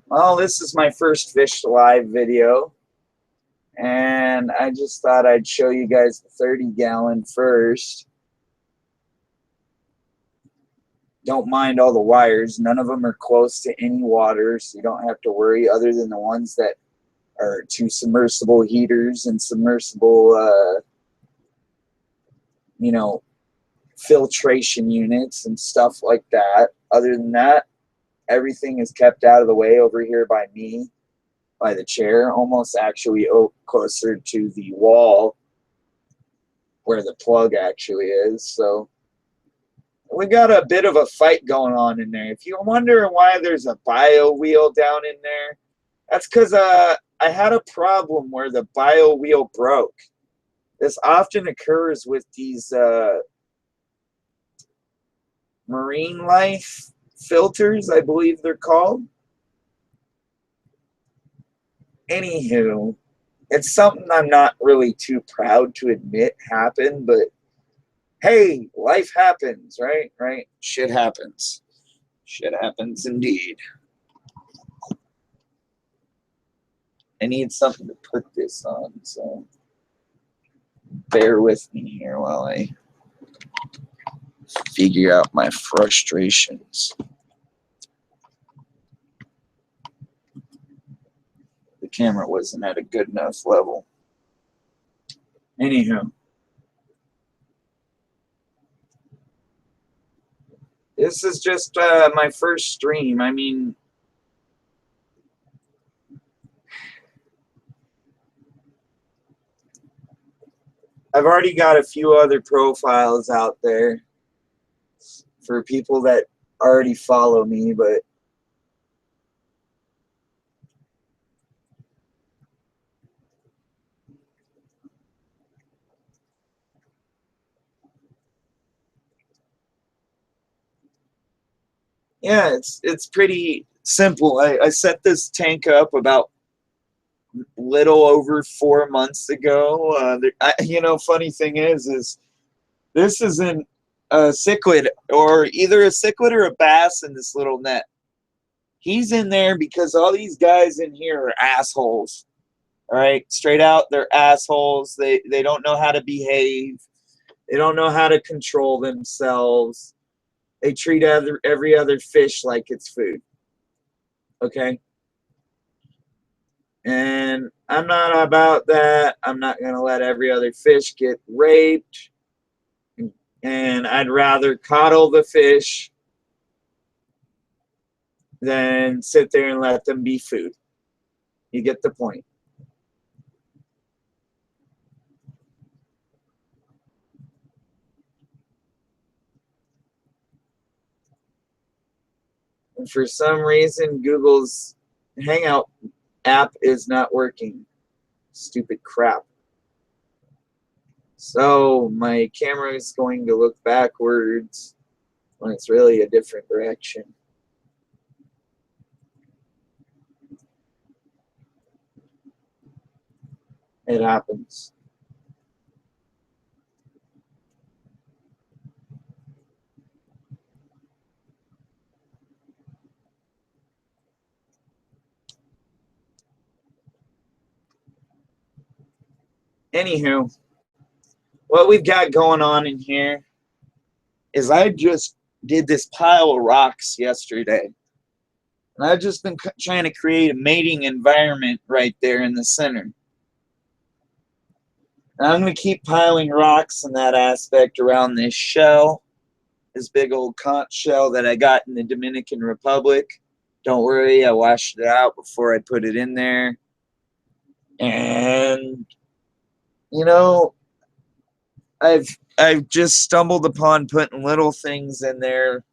Well, this is my first Fish Live video, and I just thought I'd show you guys the 30-gallon first. Don't mind all the wires. None of them are close to any water, so you don't have to worry, other than the ones that are two submersible heaters and submersible, you know, filtration units and stuff like that. Other than that, everything is kept out of the way over here by me, by the chair, almost actually closer to the wall where the plug actually is. So we got a bit of a fight going on in there. If you're wondering why there's a bio wheel down in there, that's because I had a problem where the bio wheel broke. This often occurs with these marine life filters, I believe they're called. Anywho, it's something I'm not really too proud to admit happened, but hey, life happens, right? Right? Shit happens. Shit happens indeed. I need something to put this on, so bear with me here while I figure out my frustrations. The camera wasn't at a good enough level. Anywho, this is just my first stream. I mean, I've already got a few other profiles out there for people that already follow me, but yeah, it's pretty simple. I set this tank up about little over 4 months ago. Funny thing is this isn't a cichlid, or either a cichlid or a bass in this little net. He's in there because all these guys in here are assholes. All right, straight out, they're assholes. They don't know how to behave. They don't know how to control themselves. They treat every other fish like it's food. Okay? And I'm not about that. I'm not going to let every other fish get raped. And I'd rather coddle the fish than sit there and let them be food. You get the point. And for some reason, Google's Hangout app is not working. Stupid crap. So my camera is going to look backwards when it's really a different direction. It happens. Anywho, what we've got going on in here is I just did this pile of rocks yesterday. And I've just been trying to create a mating environment right there in the center. And I'm going to keep piling rocks in that aspect around this shell, this big old conch shell that I got in the Dominican Republic. Don't worry, I washed it out before I put it in there. And, you know, I've just stumbled upon putting little things in there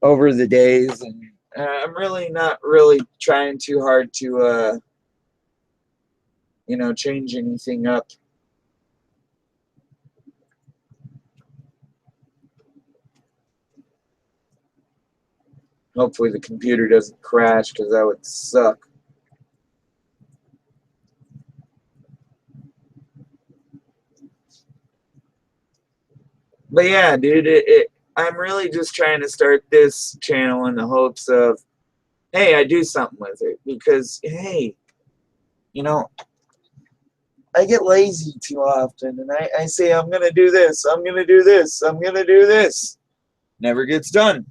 over the days, and I'm really not really trying too hard to change anything up. Hopefully the computer doesn't crash, because that would suck. But yeah, dude, I'm really just trying to start this channel in the hopes of hey, I do something with it because, hey, you know, I get lazy too often, and I say I'm gonna do this, I'm gonna do this, I'm gonna do this. Never gets done.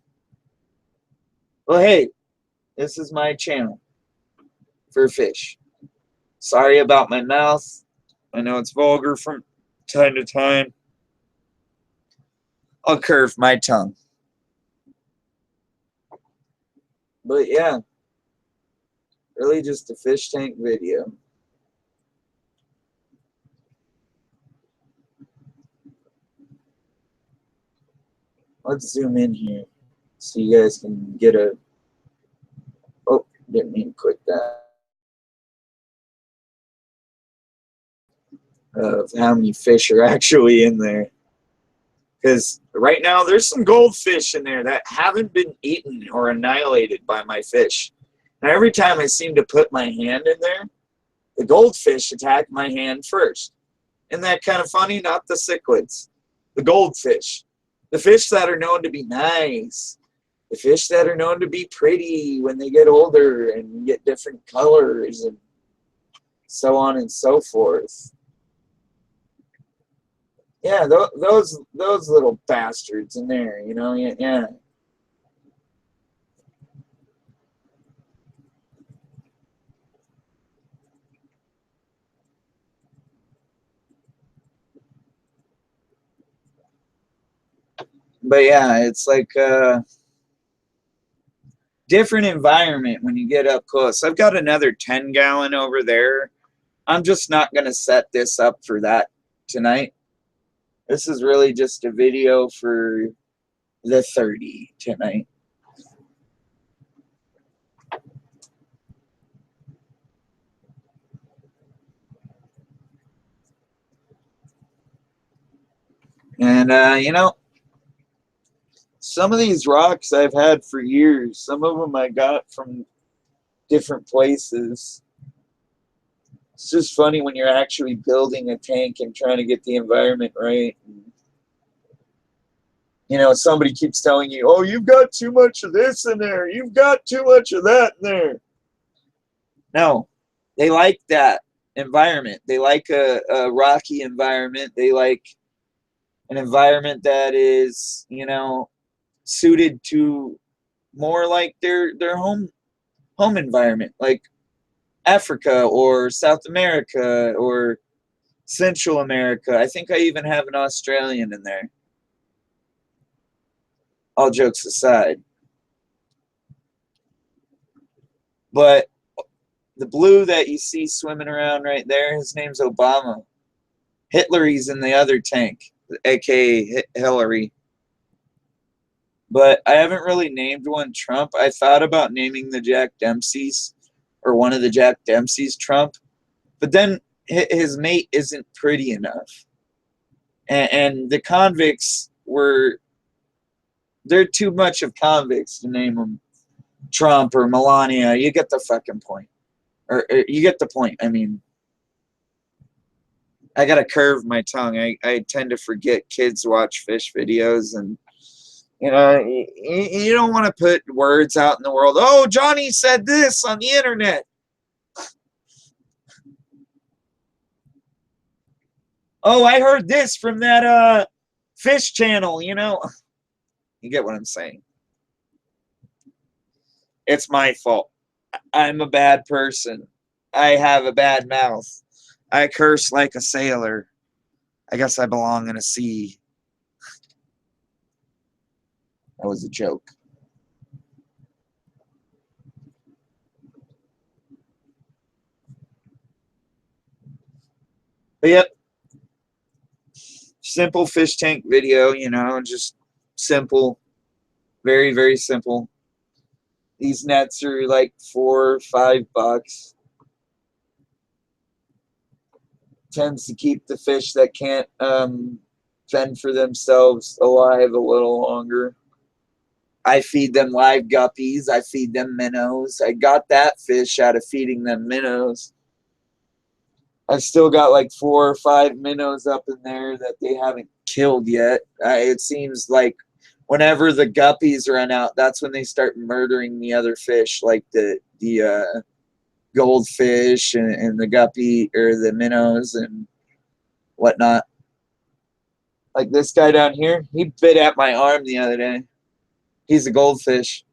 Well, hey, this is my channel for fish. Sorry about my mouth. I know it's vulgar from time to time. I'll curve my tongue. But yeah, really just a fish tank video. Let's zoom in here so you guys can get a... Oh, didn't mean to click that. Of how many fish are actually in there. Because right now there's some goldfish in there that haven't been eaten or annihilated by my fish. And every time I seem to put my hand in there, the goldfish attack my hand first. Isn't that kind of funny? Not the cichlids. The goldfish. The fish that are known to be nice. The fish that are known to be pretty when they get older and get different colors and so on and so forth. Yeah, those little bastards in there, you know, yeah. But yeah, it's like a different environment when you get up close. I've got another 10-gallon over there. I'm just not going to set this up for that tonight. This is really just a video for the 30 tonight. And, you know, some of these rocks I've had for years. Some of them I got from different places. It's just funny when you're actually building a tank and trying to get the environment right. You know, somebody keeps telling you, oh, you've got too much of this in there. You've got too much of that in there. No, they like that environment. They like a rocky environment. They like an environment that is, you know, suited to more like their home environment, like Africa or South America or Central America. I think I even have an Australian in there. All jokes aside. But the blue that you see swimming around right there, his name's Obama. Hitlery's in the other tank, aka Hillary. But I haven't really named one Trump. I thought about naming the Jack Dempseys or one of the Jack Dempseys Trump, but then his mate isn't pretty enough. And the convicts they're too much of convicts to name them Trump or Melania. You get the fucking point. Or you get the point. I mean, I gotta curve my tongue. I tend to forget kids watch fish videos, and you know, you don't want to put words out in the world. Oh, Johnny said this on the internet. Oh, I heard this from that fish channel, you know. You get what I'm saying. It's my fault. I'm a bad person. I have a bad mouth. I curse like a sailor. I guess I belong in a sea. That was a joke. But yep. Simple fish tank video, you know, just simple. Very, very simple. These nets are like $4 or $5. Tends to keep the fish that can't fend for themselves alive a little longer. I feed them live guppies. I feed them minnows. I got that fish out of feeding them minnows. I've still got like 4 or 5 minnows up in there that they haven't killed yet. It seems like whenever the guppies run out, that's when they start murdering the other fish, like the goldfish and the guppy or the minnows and whatnot. Like this guy down here, he bit at my arm the other day. He's a goldfish.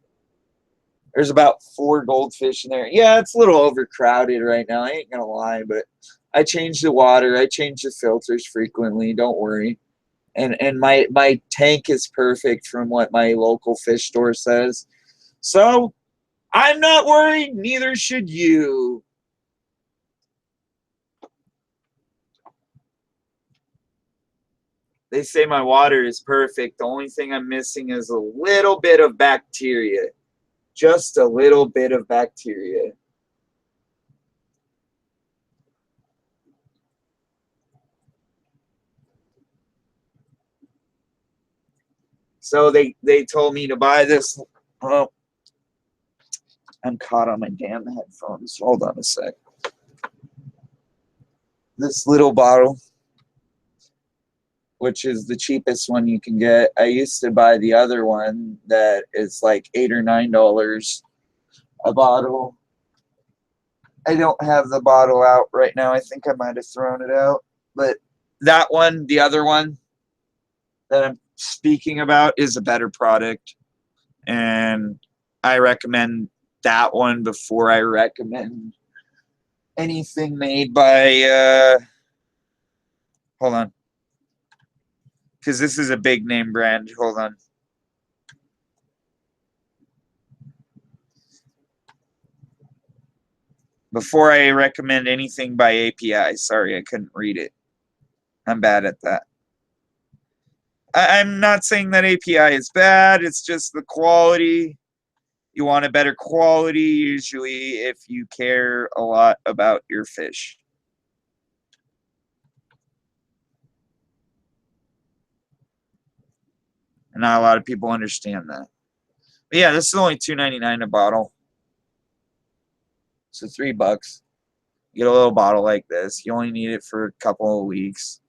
There's about 4 goldfish in there. Yeah, it's a little overcrowded right now. I ain't gonna lie, but I change the water. I change the filters frequently. Don't worry. And my tank is perfect from what my local fish store says. So I'm not worried. Neither should you. They say my water is perfect. The only thing I'm missing is a little bit of bacteria. Just a little bit of bacteria. So they told me to buy this. Oh, I'm caught on my damn headphones. Hold on a sec. This little bottle, which is the cheapest one you can get. I used to buy the other one that is like $8 or $9 a bottle. I don't have the bottle out right now. I think I might have thrown it out. But that one, the other one that I'm speaking about, is a better product. And I recommend that one before I recommend anything made by, hold on. Because this is a big name brand. Hold on. Before I recommend anything by API. Sorry, I couldn't read it. I'm bad at that. I'm not saying that API is bad. It's just the quality. You want a better quality usually if you care a lot about your fish. And not a lot of people understand that. But yeah, this is only $2.99 a bottle. So $3. You get a little bottle like this. You only need it for a couple of weeks.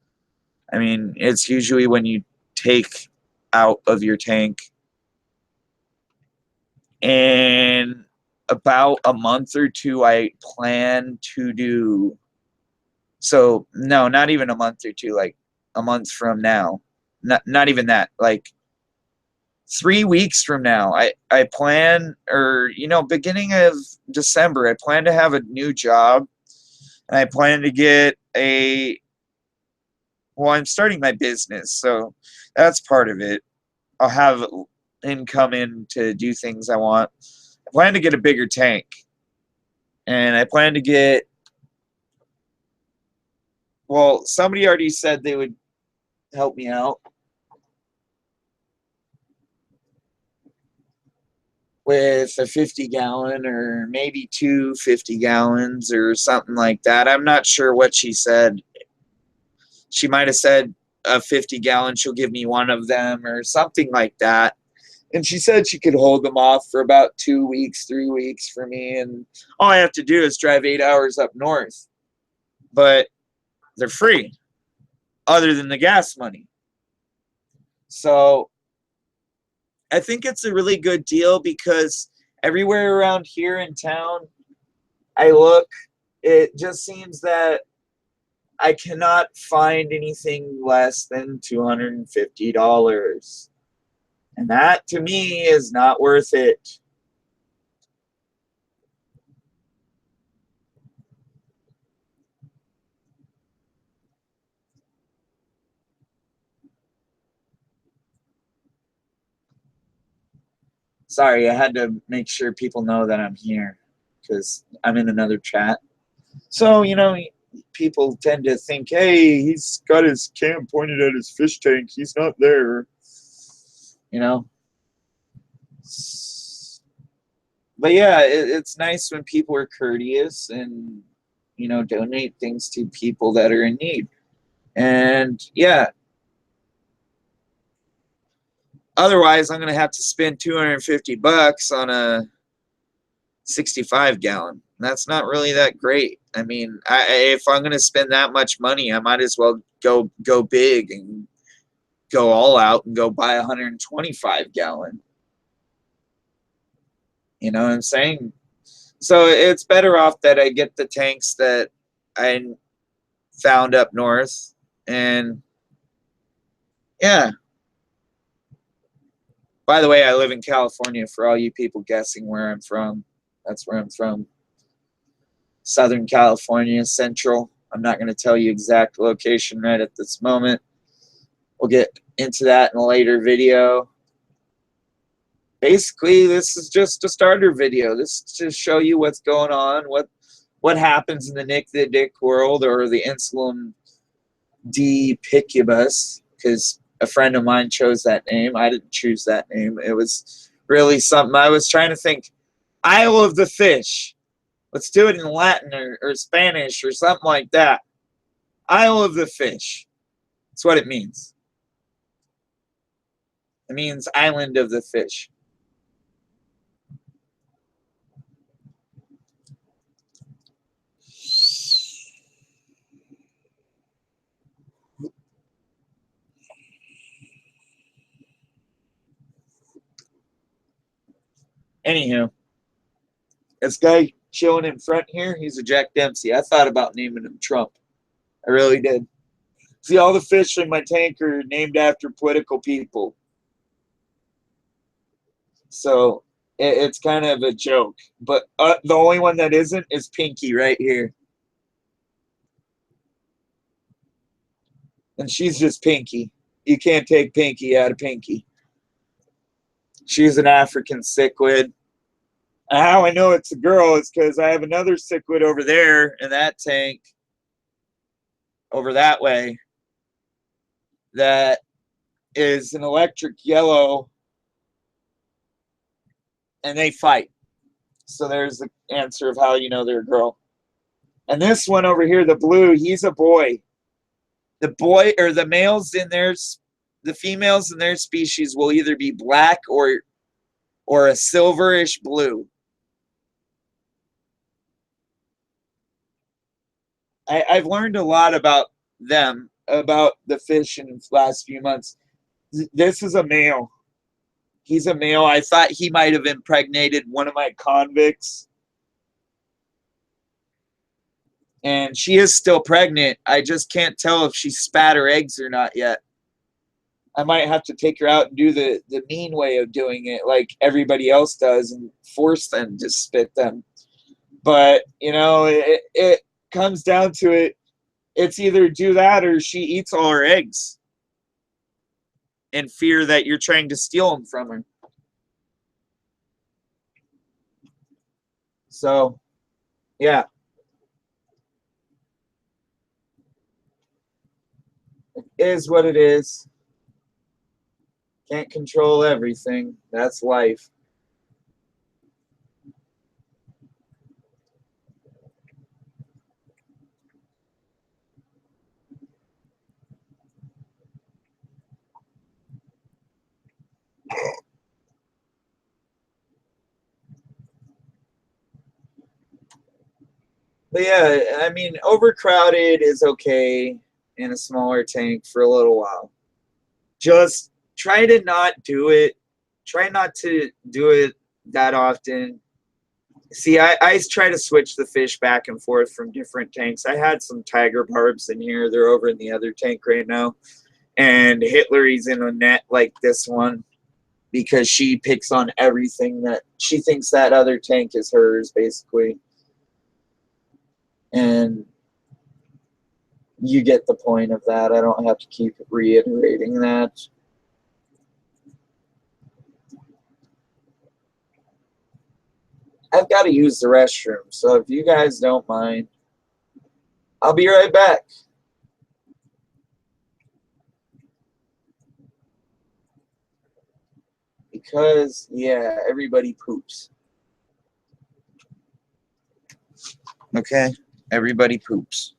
I mean, it's usually when you take out of your tank. In about a month or two, I plan to do. So no, not even a month or two, like a month from now. Not even that. Like 3 weeks from now, I plan, or beginning of December, I plan to have a new job, and I plan to get well, I'm starting my business, so that's part of it. I'll have income in to do things I want. I plan to get a bigger tank, and I plan to get, well, somebody already said they would help me out with a 50-gallon or maybe 2 50-gallons or something like that. I'm not sure what she said. She might have said a 50-gallon, she'll give me one of them or something like that. And she said she could hold them off for about 2 weeks, 3 weeks for me. And all I have to do is drive 8 hours up north. But they're free, other than the gas money. So I think it's a really good deal because everywhere around here in town I look, it just seems that I cannot find anything less than $250. And that, to me, is not worth it. Sorry, I had to make sure people know that I'm here because I'm in another chat. So, people tend to think, hey, he's got his cam pointed at his fish tank. He's not there. But yeah, it's nice when people are courteous and, donate things to people that are in need. And yeah, otherwise, I'm going to have to spend $250 on a 65-gallon. That's not really that great. I mean, if I'm going to spend that much money, I might as well go big and go all out and go buy a 125 gallon. You know what I'm saying? So it's better off that I get the tanks that I found up north. And yeah. By the way, I live in California for all you people guessing where I'm from. That's where I'm from. Southern California, Central. I'm not going to tell you exact location right at this moment. We'll get into that in a later video. Basically, this is just a starter video. This is to show you what's going on, what happens in the Nick the Dick world, or the Insulum Depicubus, because a friend of mine chose that name. I didn't choose that name. It was really something. I was trying to think, Isle of the Fish. Let's do it in Latin or Spanish or something like that. Isle of the Fish. That's what it means. It means island of the fish. Anywho, this guy chilling in front here, he's a Jack Dempsey. I thought about naming him Trump. I really did. See, all the fish in my tank are named after political people. So it's kind of a joke. But the only one that isn't is Pinky right here. And she's just Pinky. You can't take Pinky out of Pinky. She's an African cichlid. And how I know it's a girl is because I have another cichlid over there in that tank over that way that is an electric yellow, and they fight. So there's the answer of how you know they're a girl. And this one over here, the blue, he's a boy. The boy or the males in the females in their species will either be black or a silverish blue. I've learned a lot about them, about the fish in the last few months. This is a male. He's a male. I thought he might have impregnated one of my convicts. And she is still pregnant. I just can't tell if she spat her eggs or not yet. I might have to take her out and do the mean way of doing it like everybody else does and force them to spit them. But, you know, it comes down to it. It's either do that or she eats all her eggs in fear that you're trying to steal them from her. So, yeah. It is what it is. Can't control everything. That's life. But yeah, I mean, overcrowded is okay in a smaller tank for a little while. Just try to not do it. Try not to do it that often. See, I try to switch the fish back and forth from different tanks. I had some tiger barbs in here. They're over in the other tank right now. And Hitlery's in a net like this one because she picks on everything that she thinks that other tank is hers, basically. And you get the point of that. I don't have to keep reiterating that. I've got to use the restroom, so if you guys don't mind, I'll be right back. Because, yeah, everybody poops. Okay? Everybody poops.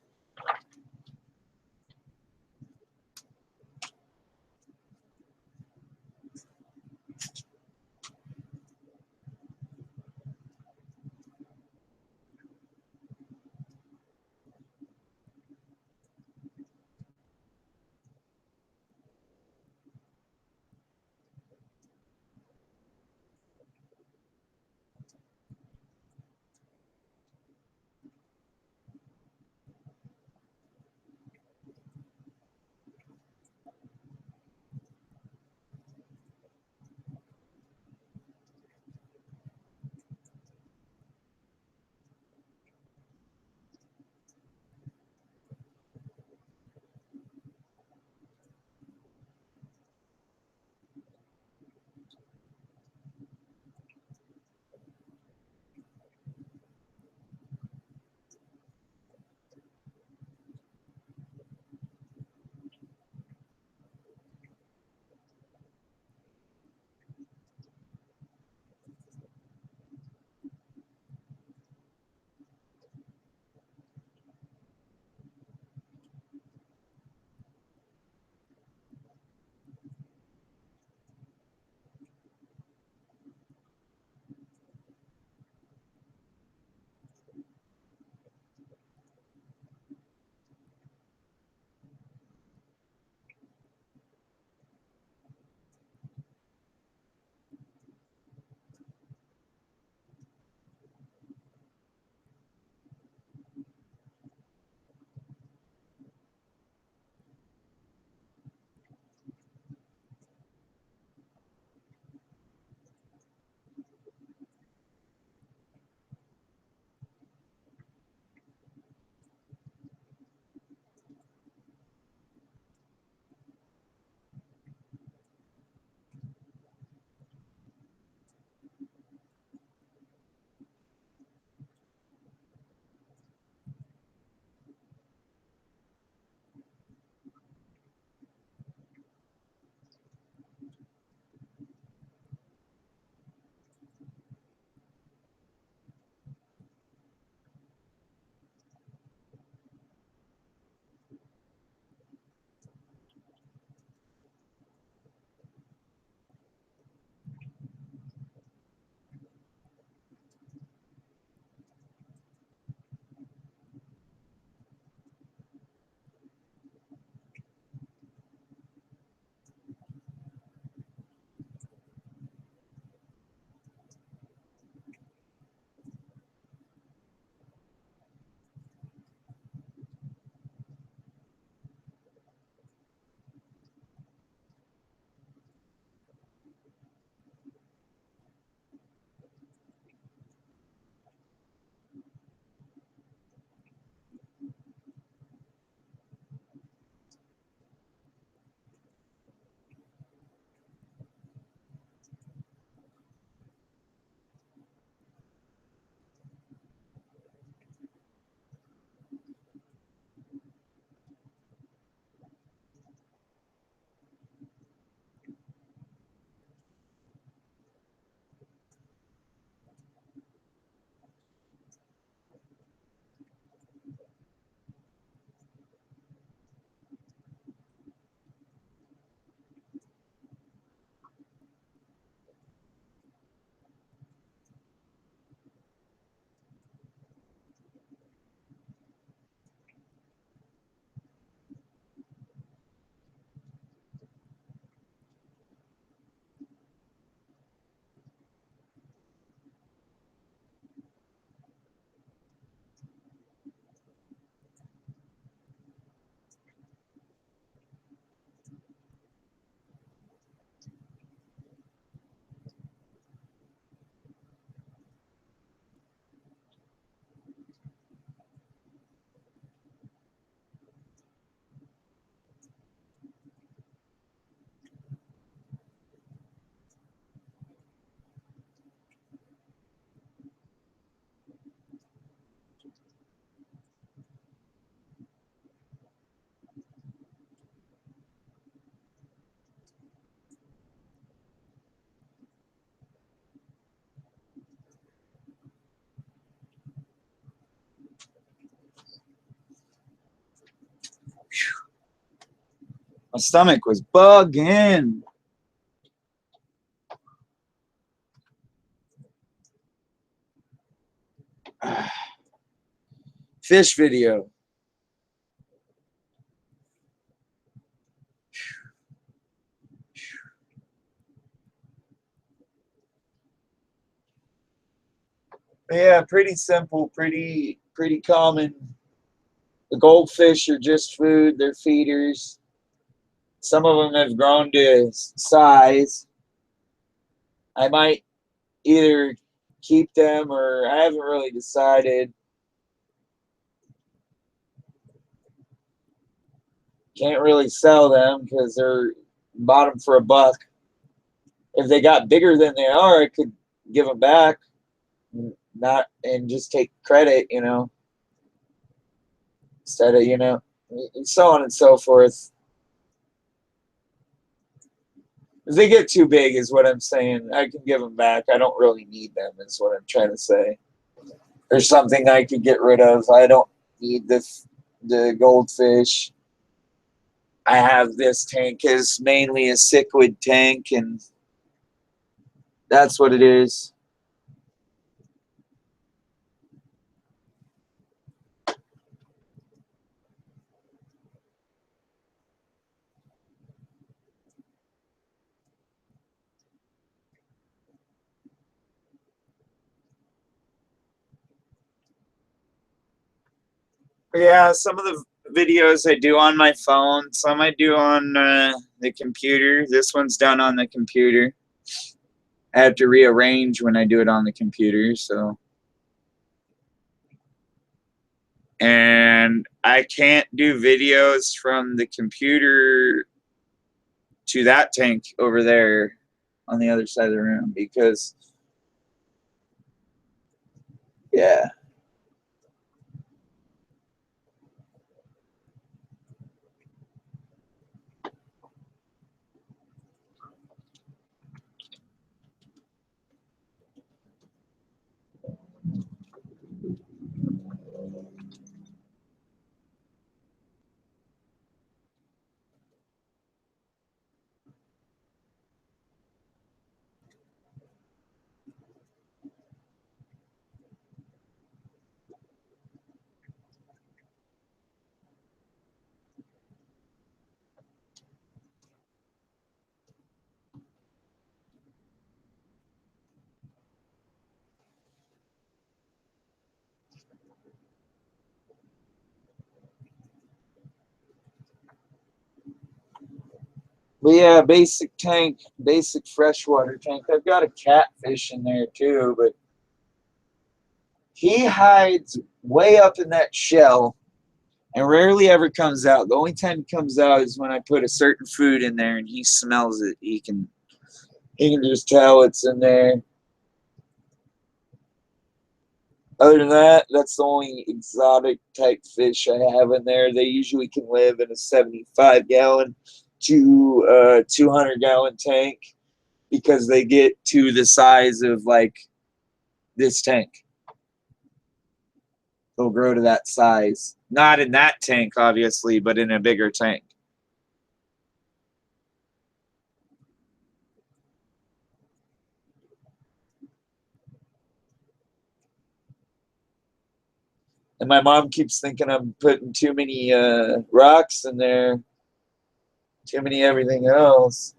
My stomach was bugging. Fish video. Yeah, pretty simple, pretty common. The goldfish are just food. They're feeders. Some of them have grown to size. I might either keep them or I haven't really decided. Can't really sell them because they're bought them for $1. If they got bigger than they are, I could give them back, not and just take credit, instead of so on and so forth. If they get too big, is what I'm saying. I can give them back. I don't really need them, is what I'm trying to say. There's something I could get rid of. I don't need the goldfish. I have this tank is mainly a cichlid tank, and that's what it is. Yeah, some of the videos I do on my phone, some I do on the computer. This one's done on the computer. I have to rearrange when I do it on the computer, so. And I can't do videos from the computer to that tank over there on the other side of the room because, yeah. But yeah, basic tank, basic freshwater tank. I've got a catfish in there too, but he hides way up in that shell and rarely ever comes out. The only time he comes out is when I put a certain food in there and he smells it. He can just tell it's in there. Other than that, that's the only exotic type fish I have in there. They usually can live in a 75-gallon to 200-gallon tank because they get to the size of like this tank. They'll grow to that size. Not in that tank, obviously, but in a bigger tank. And my mom keeps thinking I'm putting too many rocks in there, too many everything else.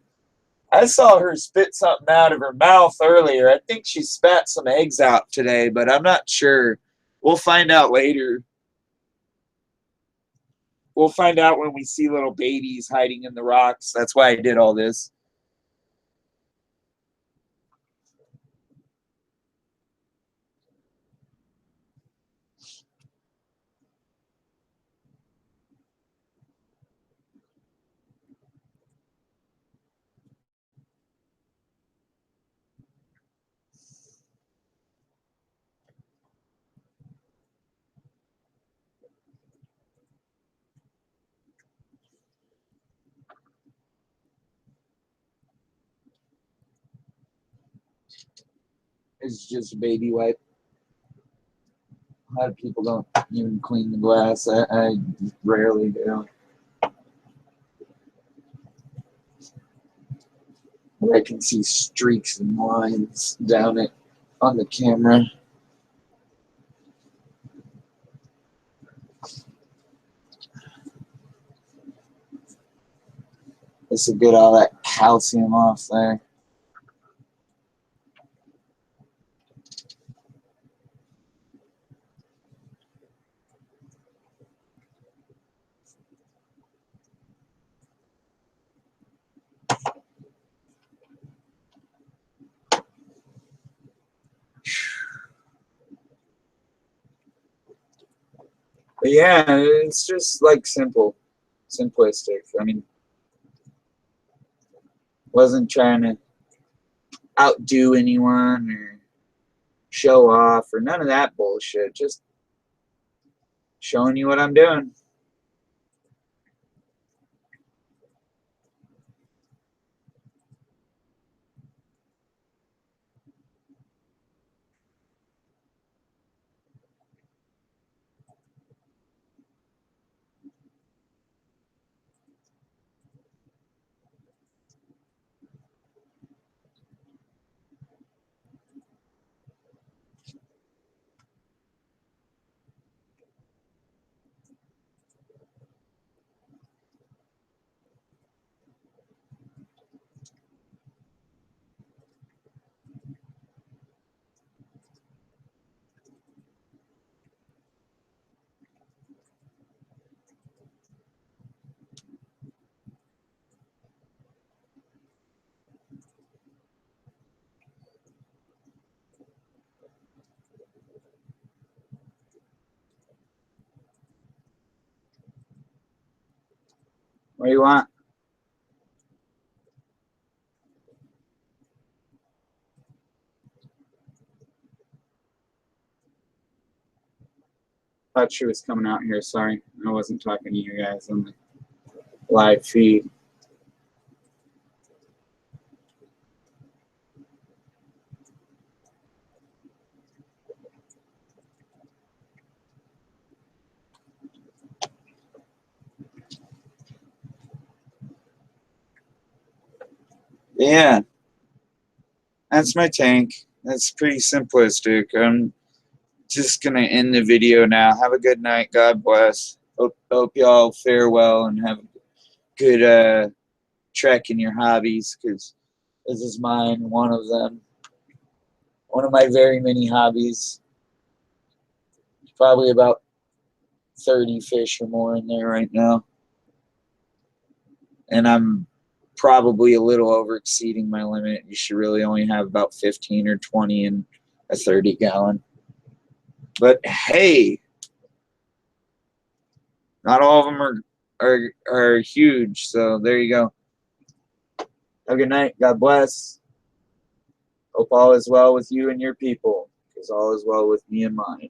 I saw her spit something out of her mouth earlier. I think she spat some eggs out today, but I'm not sure. We'll find out later. We'll find out when we see little babies hiding in the rocks. That's why I did all this. It's just a baby wipe. A lot of people don't even clean the glass. I rarely do. I can see streaks and lines down it on the camera. This will get all that calcium off there. But yeah, it's just like simplistic. I mean, wasn't trying to outdo anyone or show off or none of that bullshit. Just showing you what I'm doing. What do you want? Thought she was coming out here. Sorry, I wasn't talking to you guys on the live feed. Yeah, that's my tank. That's pretty simplistic. I'm just gonna end the video now. Have a good night. God bless. Hope y'all fare well and have a good trek in your hobbies, because this is mine. One of them. One of my very many hobbies. Probably about 30 fish or more in there right now, and I'm probably a little over exceeding my limit. You should really only have about 15 or 20 in a 30-gallon. But hey, not all of them are huge. So there you go. Have a good night. God bless. Hope all is well with you and your people, because all is well with me and mine.